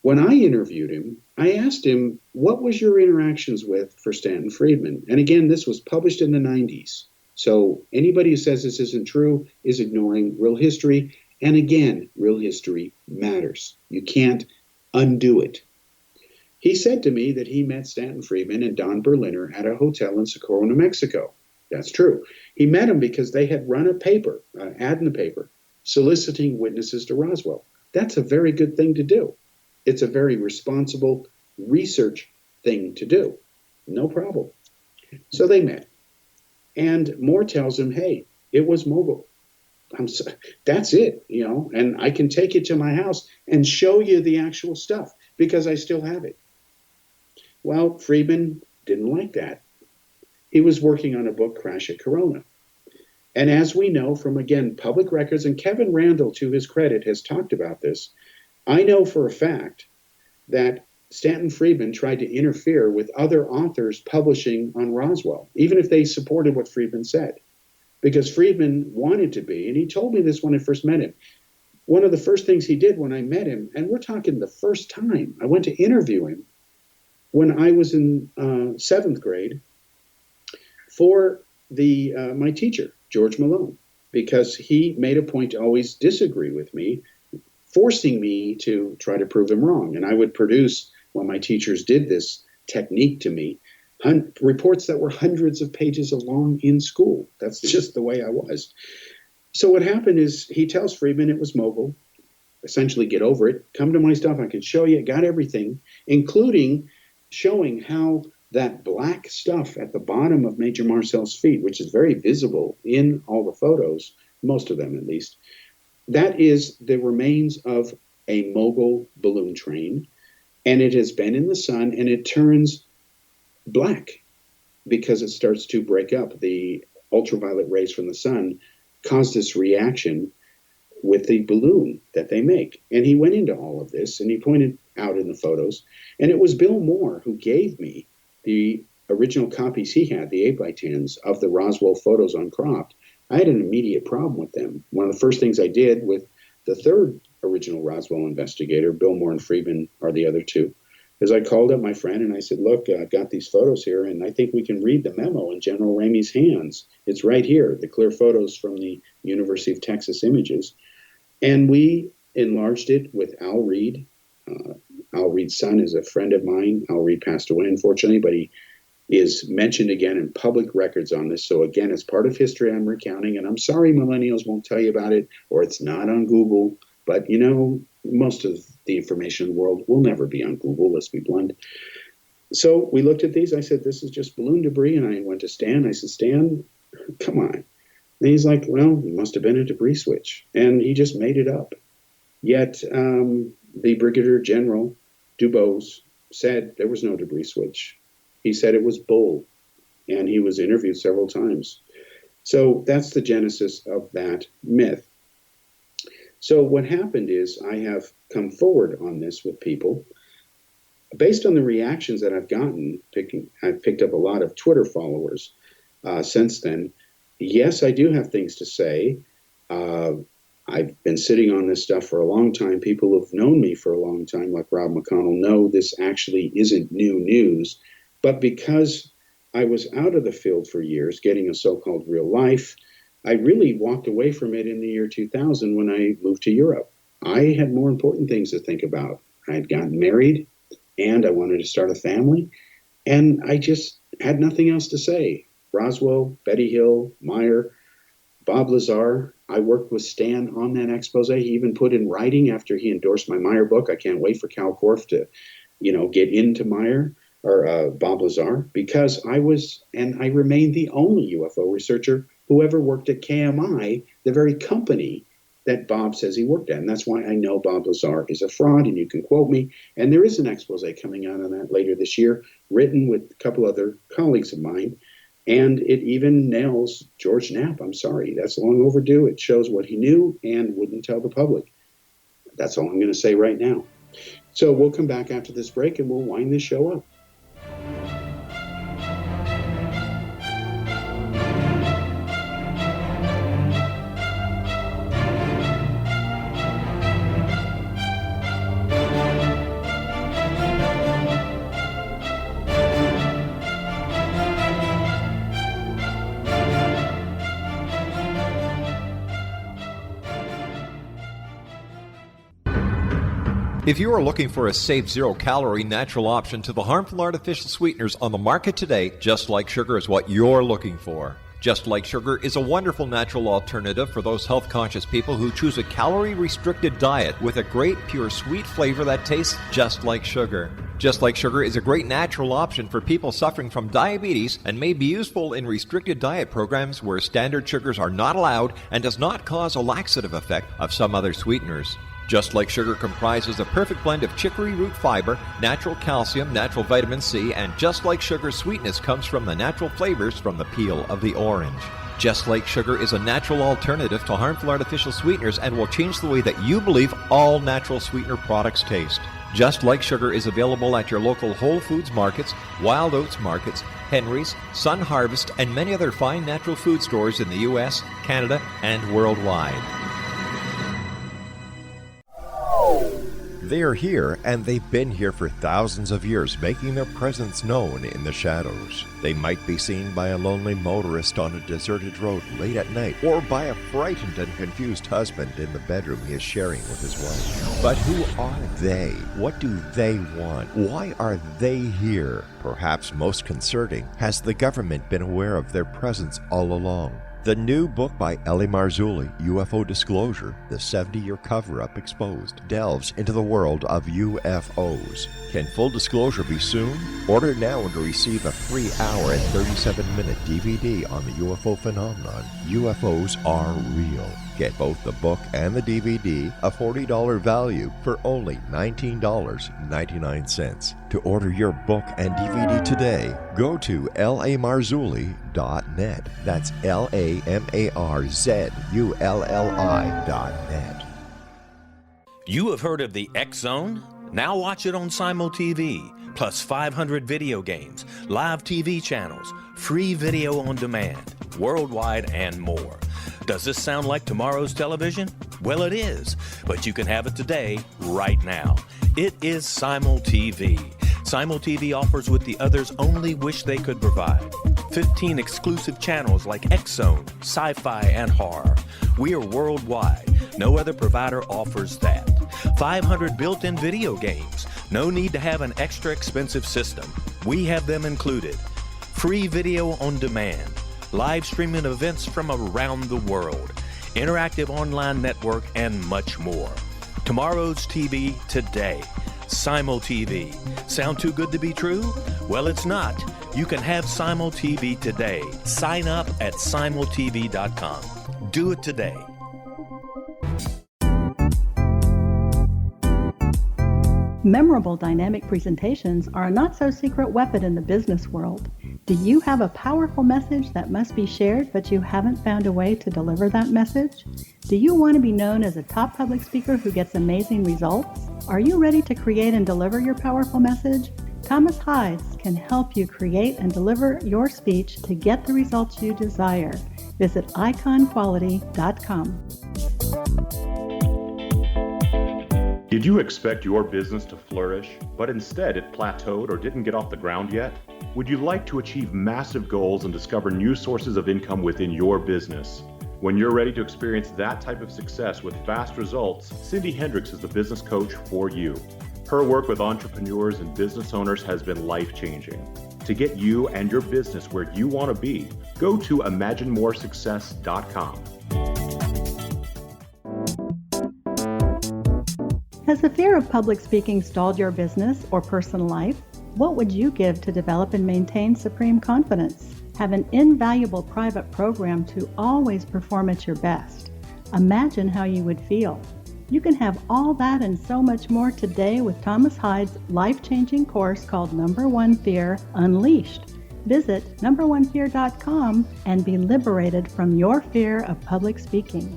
When I interviewed him, I asked him, what was your interactions with for Stanton Friedman? And again, this was published in the 90s. So anybody who says this isn't true is ignoring real history. And again, real history matters. You can't undo it. He said to me that he met Stanton Friedman and Don Berliner at a hotel in Socorro, New Mexico. That's true. He met him because they had run a paper, an ad in the paper, soliciting witnesses to Roswell. That's a very good thing to do. It's a very responsible research thing to do. No problem. So they met. And Moore tells him, hey, it was Mogul. That's it, and I can take it to my house and show you the actual stuff because I still have it. Well, Friedman didn't like that. He was working on a book, Crash at Corona. And as we know from, again, public records, and Kevin Randall, to his credit, has talked about this, I know for a fact that Stanton Friedman tried to interfere with other authors publishing on Roswell, even if they supported what Friedman said. Because Friedman wanted to be, and he told me this when I first met him, one of the first things he did when I met him, and we're talking the first time I went to interview him when I was in 7th grade for my teacher, George Malone, because he made a point to always disagree with me, forcing me to try to prove him wrong. And I would produce, when my teachers did this technique to me, reports that were hundreds of pages long in school. That's just the way I was. So what happened is he tells Friedman it was mogul, essentially get over it, come to my stuff, I can show you, got everything, including showing how that black stuff at the bottom of Major Marcel's feet, which is very visible in all the photos, most of them at least, that is the remains of a mogul balloon train, and it has been in the sun, and it turns black because it starts to break up. The ultraviolet rays from the sun cause this reaction with the balloon that they make. And he went into all of this, and he pointed out in the photos, and it was Bill Moore who gave me the original copies he had, the 8x10s, of the Roswell photos uncropped. I had an immediate problem with them. One of the first things I did with the third original Roswell investigator, Bill Moore and Friedman are the other two, is I called up my friend and I said, look, I've got these photos here, and I think we can read the memo in General Ramey's hands. It's right here, the clear photos from the University of Texas images. And we enlarged it with Al Reed. Al Reed's son is a friend of mine. Al Reed passed away, unfortunately, but he is mentioned again in public records on this. So again, it's part of history I'm recounting, and I'm sorry millennials won't tell you about it, or it's not on Google. But, you know, most of the information in the world will never be on Google, let's be blunt. So we looked at these. I said, this is just balloon debris. And I went to Stan. I said, Stan, come on. And he's like, well, it must have been a debris switch. And he just made it up. Yet the Brigadier General Dubose said there was no debris switch. He said it was bull. And he was interviewed several times. So that's the genesis of that myth. So what happened is I have come forward on this with people. Based on the reactions that I've gotten, I've picked up a lot of Twitter followers since then. Yes, I do have things to say. I've been sitting on this stuff for a long time. People who have known me for a long time, like Rob McConnell, know this actually isn't new news. But because I was out of the field for years, getting a so-called real life, I really walked away from it in the year 2000 when I moved to Europe. I had more important things to think about. I had gotten married, and I wanted to start a family, and I just had nothing else to say. Roswell, Betty Hill, Meyer, Bob Lazar. I worked with Stan on that expose. He even put in writing after he endorsed my Meyer book. I can't wait for Kal Korff to, get into Meyer or Bob Lazar, because I was, and I remain, the only UFO researcher who ever worked at KMI, the very company that Bob says he worked at. And that's why I know Bob Lazar is a fraud, and you can quote me. And there is an expose coming out on that later this year, written with a couple other colleagues of mine. And it even nails George Knapp. I'm sorry, that's long overdue. It shows what he knew and wouldn't tell the public. That's all I'm going to say right now. So we'll come back after this break and we'll wind this show up. If you are looking for a safe, zero-calorie natural option to the harmful artificial sweeteners on the market today, Just Like Sugar is what you're looking for. Just Like Sugar is a wonderful natural alternative for those health-conscious people who choose a calorie-restricted diet with a great, pure, sweet flavor that tastes just like sugar. Just Like Sugar is a great natural option for people suffering from diabetes and may be useful in restricted diet programs where standard sugars are not allowed and does not cause a laxative effect of some other sweeteners. Just Like Sugar comprises a perfect blend of chicory root fiber, natural calcium, natural vitamin C, and Just Like Sugar's sweetness comes from the natural flavors from the peel of the orange. Just Like Sugar is a natural alternative to harmful artificial sweeteners and will change the way that you believe all natural sweetener products taste. Just Like Sugar is available at your local Whole Foods markets, Wild Oats markets, Henry's, Sun Harvest, and many other fine natural food stores in the U.S., Canada, and worldwide. They are here, and they've been here for thousands of years, making their presence known in the shadows. They might be seen by a lonely motorist on a deserted road late at night, or by a frightened and confused husband in the bedroom he is sharing with his wife. But who are they? What do they want? Why are they here? Perhaps most concerning, has the government been aware of their presence all along? The new book by Ellie Marzulli, UFO Disclosure, the 70-year cover-up exposed, delves into the world of UFOs. Can full disclosure be soon? Order now and receive a free hour and 37-minute DVD on the UFO phenomenon. UFOs are real. Get both the book and the DVD, a $40 value, for only $19.99. To order your book and DVD today, go to lamarzulli.net. That's LAMARZULLI.net. You have heard of the X Zone? Now watch it on Simul TV, plus 500 video games, live TV channels, free video on demand, worldwide, and more. Does this sound like tomorrow's television? Well, it is, but you can have it today, right now. It is Simul TV. Simul TV offers what the others only wish they could provide. 15 exclusive channels like X Zone, sci-fi, and horror. We are worldwide. No other provider offers that. 500 built-in video games. No need to have an extra expensive system. We have them included. Free video on demand. Live streaming events from around the world, interactive online network, and much more. Tomorrow's TV today. Simul TV. Sound too good to be true? Well, it's not. You can have Simul TV today. Sign up at simultv.com. Do it today. Memorable dynamic presentations are a not-so-secret weapon in the business world. Do you have a powerful message that must be shared, but you haven't found a way to deliver that message? Do you want to be known as a top public speaker who gets amazing results? Are you ready to create and deliver your powerful message? Thomas Hides can help you create and deliver your speech to get the results you desire. Visit iconquality.com. Did you expect your business to flourish, but instead it plateaued or didn't get off the ground yet? Would you like to achieve massive goals and discover new sources of income within your business? When you're ready to experience that type of success with fast results, Cindy Hendricks is the business coach for you. Her work with entrepreneurs and business owners has been life-changing. To get you and your business where you want to be, go to imaginemoresuccess.com. Has the fear of public speaking stalled your business or personal life? What would you give to develop and maintain supreme confidence? Have an invaluable private program to always perform at your best. Imagine how you would feel. You can have all that and so much more today with Thomas Hides' life-changing course called Number One Fear Unleashed. Visit numberonefear.com and be liberated from your fear of public speaking.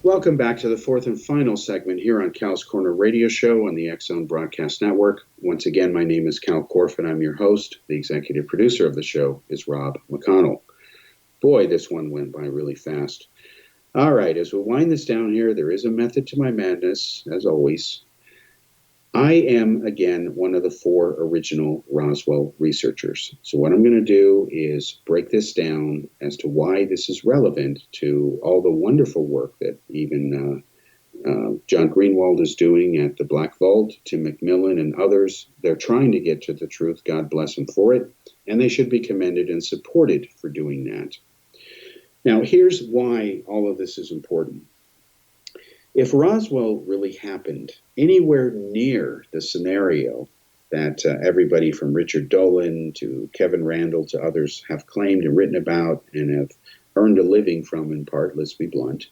Welcome back to the fourth and final segment here on Kal's Corner Radio Show on the X Zone Broadcast Network. Once again, my name is Kal Korff, and I'm your host. The executive producer of the show is Rob McConnell. Boy, this one went by really fast. All right, as we wind this down here, there is a method to my madness, as always. I am, again, one of the 4 original Roswell researchers. So what I'm going to do is break this down as to why this is relevant to all the wonderful work that even John Greenwald is doing at the Black Vault, Tim McMillan and others. They're trying to get to the truth. God bless them for it. And they should be commended and supported for doing that. Now, here's why all of this is important. If Roswell really happened anywhere near the scenario that everybody from Richard Dolan to Kevin Randall to others have claimed and written about and have earned a living from, in part, let's be blunt,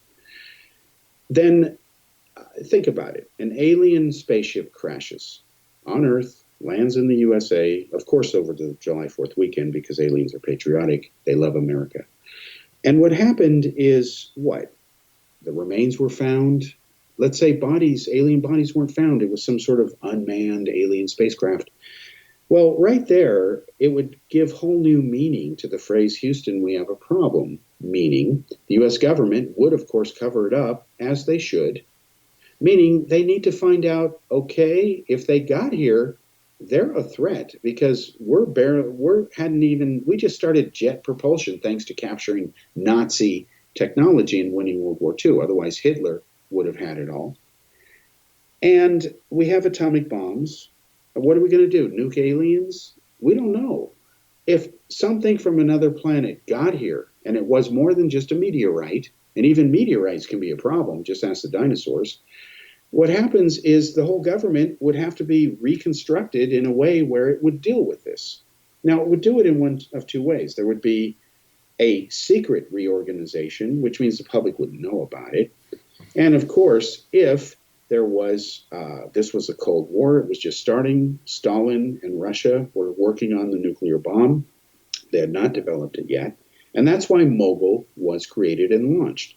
then think about it. An alien spaceship crashes on Earth, lands in the USA, of course over the July 4th weekend, because aliens are patriotic. They love America. And what happened is what? The remains were found. Let's say alien bodies weren't found. It was some sort of unmanned alien spacecraft. Well, right there, it would give whole new meaning to the phrase, Houston, we have a problem, meaning the U.S. government would, of course, cover it up, as they should, meaning they need to find out, okay, if they got here, they're a threat, because we just started jet propulsion thanks to capturing Nazi technology and winning World War II. Otherwise, Hitler would have had it all. And we have atomic bombs. What are we going to do? Nuke aliens? We don't know. If something from another planet got here, and it was more than just a meteorite, and even meteorites can be a problem, just ask the dinosaurs, what happens is the whole government would have to be reconstructed in a way where it would deal with this. Now, it would do it in one of two ways. There would be a secret reorganization, which means the public wouldn't know about it. And of course, if there was, this was a Cold War, it was just starting, Stalin and Russia were working on the nuclear bomb. They had not developed it yet. And that's why Mogul was created and launched.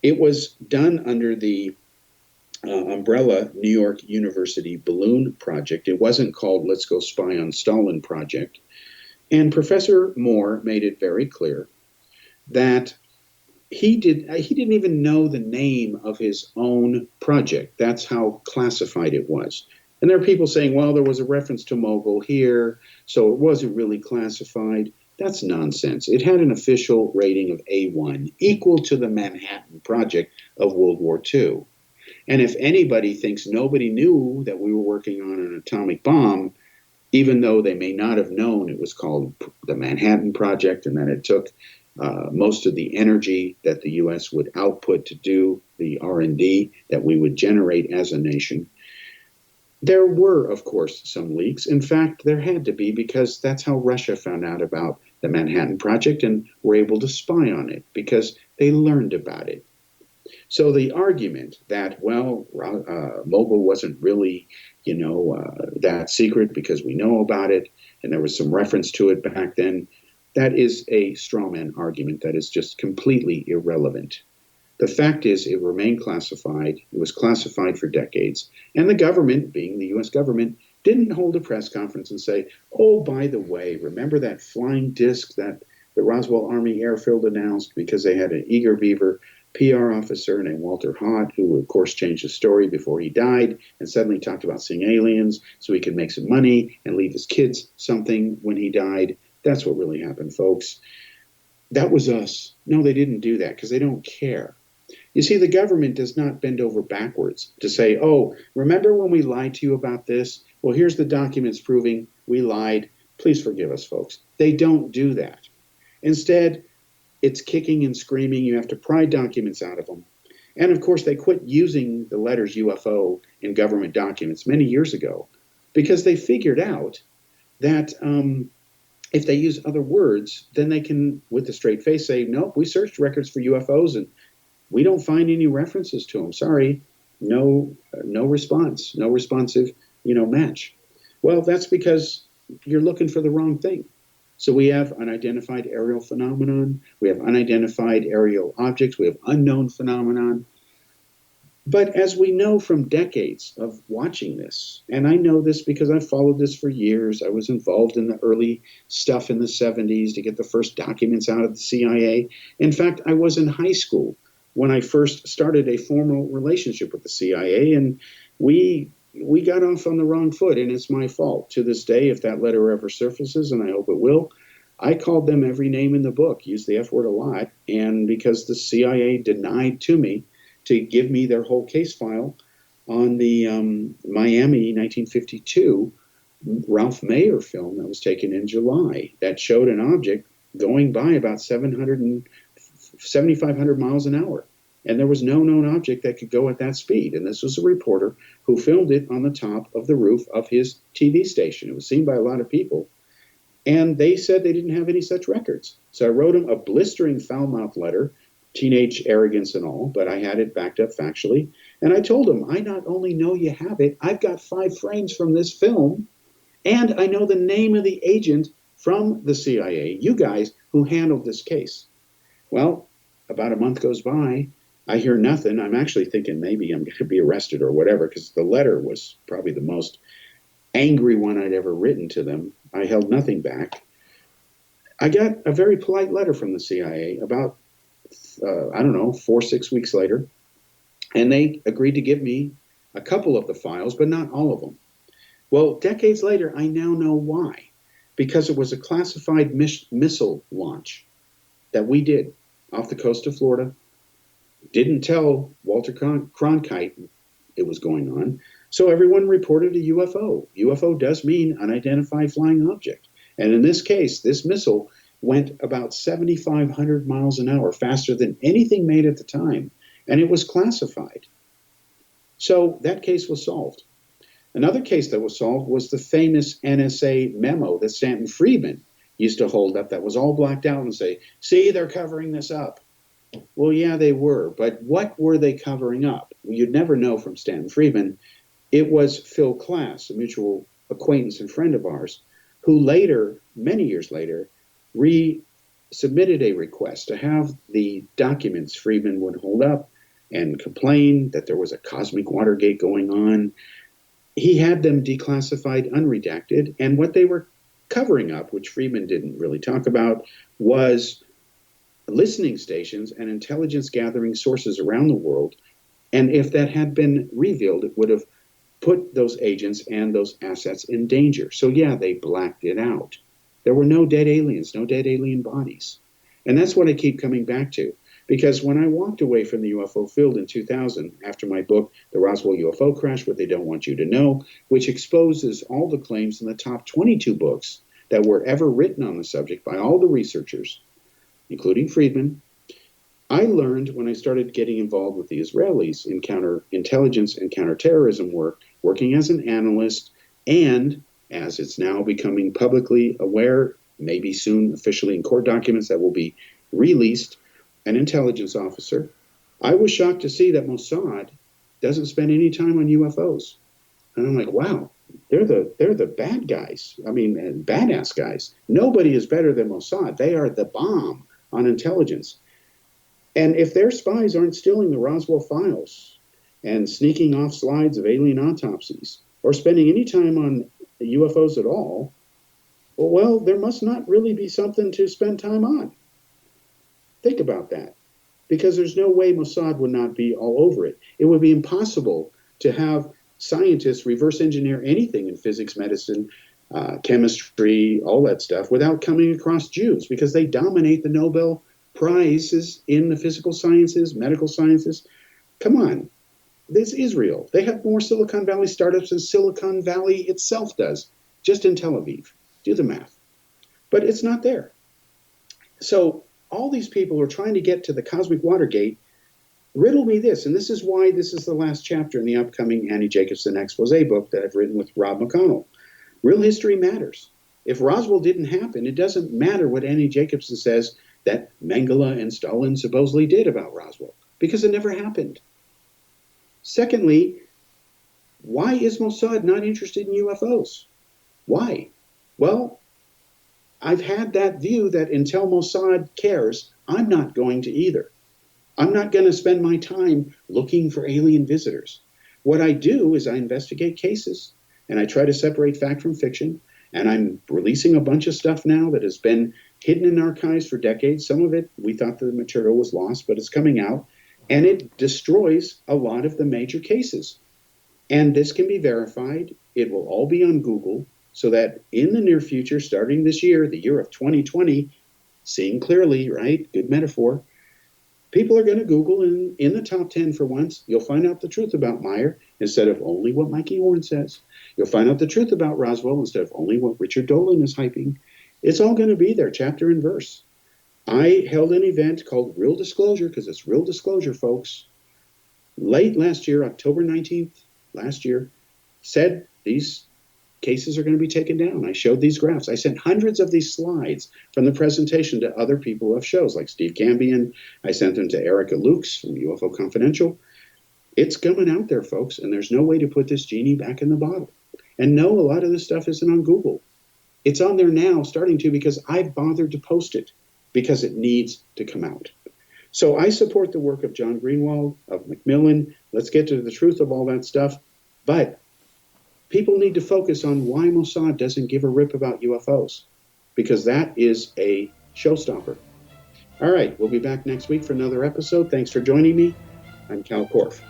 It was done under the umbrella New York University Balloon Project. It wasn't called Let's Go Spy on Stalin Project. And Professor Moore made it very clear that he didn't even know the name of his own project. That's how classified it was. And there are people saying, well, there was a reference to Mogul here, so it wasn't really classified. That's nonsense. It had an official rating of A1, equal to the Manhattan Project of World War II. And if anybody thinks nobody knew that we were working on an atomic bomb, even though they may not have known it was called the Manhattan Project and that it took most of the energy that the U.S. would output to do the R&D that we would generate as a nation, there were, of course, some leaks. In fact, there had to be, because that's how Russia found out about the Manhattan Project and were able to spy on it, because they learned about it. So the argument that, well, Mogul wasn't really, that secret because we know about it and there was some reference to it back then, that is a straw man argument that is just completely irrelevant. The fact is, it remained classified. It was classified for decades. And the government, being the U.S. government, didn't hold a press conference and say, oh, by the way, remember that flying disc that the Roswell Army Airfield announced, because they had an eager beaver PR officer named Walter Haut, who, of course, changed the story before he died and suddenly talked about seeing aliens so he could make some money and leave his kids something when he died. That's what really happened, folks. That was us. No, they didn't do that because they don't care. You see, the government does not bend over backwards to say, oh, remember when we lied to you about this? Well, here's the documents proving we lied. Please forgive us, folks. They don't do that. Instead, it's kicking and screaming. You have to pry documents out of them. And of course, they quit using the letters UFO in government documents many years ago because they figured out that if they use other words, then they can, with a straight face, say, nope, we searched records for UFOs and we don't find any references to them. Sorry, no response, no responsive, match. Well, that's because you're looking for the wrong thing. So we have unidentified aerial phenomenon, we have unidentified aerial objects, we have unknown phenomenon. But as we know from decades of watching this, and I know this because I've followed this for years, I was involved in the early stuff in the 70s to get the first documents out of the CIA. In fact, I was in high school when I first started a formal relationship with the CIA, and we got off on the wrong foot, and it's my fault. To this day, if that letter ever surfaces, and I hope it will, I called them every name in the book, used the F word a lot, and because the CIA denied to me to give me their whole case file on the Miami 1952 Ralph Mayer film that was taken in July that showed an object going by about 7,500 miles an hour. and there was no known object that could go at that speed. And this was a reporter who filmed it on the top of the roof of his TV station. It was seen by a lot of people, and they said they didn't have any such records. So I wrote him a blistering foul-mouthed letter, teenage arrogance and all, but I had it backed up factually. And I told him, I not only know you have it, I've got 5 frames from this film, and I know the name of the agent from the CIA, you guys, who handled this case. Well, about a month goes by, I hear nothing. I'm actually thinking maybe I'm going to be arrested or whatever, because the letter was probably the most angry one I'd ever written to them. I held nothing back. I got a very polite letter from the CIA about, 4-6 weeks later, and they agreed to give me a couple of the files, but not all of them. Well, decades later, I now know why. Because it was a classified missile launch that we did off the coast of Florida. Didn't tell Walter Cronkite it was going on. So everyone reported a UFO. UFO does mean unidentified flying object. And in this case, this missile went about 7,500 miles an hour, faster than anything made at the time. And it was classified. So that case was solved. Another case that was solved was the famous NSA memo that Stanton Friedman used to hold up that was all blacked out and say, see, they're covering this up. Well, yeah, they were. But what were they covering up? Well, you'd never know from Stanton Friedman. It was Phil Klass, a mutual acquaintance and friend of ours, who later, many years later, submitted a request to have the documents Friedman would hold up and complain that there was a cosmic Watergate going on. He had them declassified, unredacted, and what they were covering up, which Friedman didn't really talk about, was listening stations and intelligence gathering sources around the world. And if that had been revealed, it would have put those agents and those assets in danger. So yeah, they blacked it out. There were no dead aliens, no dead alien bodies. And that's what I keep coming back to. Because when I walked away from the UFO field in 2000, after my book, The Roswell UFO Crash, What They Don't Want You to Know, which exposes all the claims in the top 22 books that were ever written on the subject by all the researchers, including Friedman, I learned when I started getting involved with the Israelis in counterintelligence and counterterrorism work, working as an analyst, and as it's now becoming publicly aware, maybe soon officially in court documents that will be released, an intelligence officer, I was shocked to see that Mossad doesn't spend any time on UFOs. And I'm like, wow, they're the bad guys. I mean, badass guys. Nobody is better than Mossad. They are the bomb on intelligence. And if their spies aren't stealing the Roswell files and sneaking off slides of alien autopsies or spending any time on UFOs at all, well, there must not really be something to spend time on. Think about that, because there's no way Mossad would not be all over it. It would be impossible to have scientists reverse engineer anything in physics, medicine, chemistry, all that stuff without coming across Jews, because they dominate the Nobel Prizes in the physical sciences, medical sciences. Come on, this is Israel. They have more Silicon Valley startups than Silicon Valley itself does, just in Tel Aviv. Do the math. But it's not there. So all these people are trying to get to the cosmic Watergate. Riddle me this, and this is why this is the last chapter in the upcoming Annie Jacobson expose book that I've written with Rob McConnell. Real history matters. If Roswell didn't happen, it doesn't matter what Annie Jacobson says that Mengele and Stalin supposedly did about Roswell, because it never happened. Secondly, why is Mossad not interested in UFOs? Why? Well, I've had that view that until Mossad cares, I'm not going to either. I'm not going to spend my time looking for alien visitors. What I do is I investigate cases, and I try to separate fact from fiction, and I'm releasing a bunch of stuff now that has been hidden in archives for decades. Some of it, we thought the material was lost, but it's coming out, and it destroys a lot of the major cases. And this can be verified. It will all be on Google, so that in the near future, starting this year, the year of 2020, seeing clearly, right? Good metaphor. People are going to Google, and in the top 10 for once, you'll find out the truth about Meyer instead of only what Mikey Horn says. You'll find out the truth about Roswell instead of only what Richard Dolan is hyping. It's all going to be there, chapter and verse. I held an event called Real Disclosure, because it's real disclosure, folks. Late last year, October 19th, last year, said these cases are going to be taken down. I showed these graphs. I sent hundreds of these slides from the presentation to other people who have shows, like Steve Cambian. I sent them to Erica Lukes from UFO Confidential. It's coming out there, folks, and there's no way to put this genie back in the bottle. And no, a lot of this stuff isn't on Google. It's on there now, starting to, because I've bothered to post it, because it needs to come out. So I support the work of John Greenwald, of Macmillan. Let's get to the truth of all that stuff. But people need to focus on why Mossad doesn't give a rip about UFOs, because that is a showstopper. All right, we'll be back next week for another episode. Thanks for joining me. I'm Kal Korff.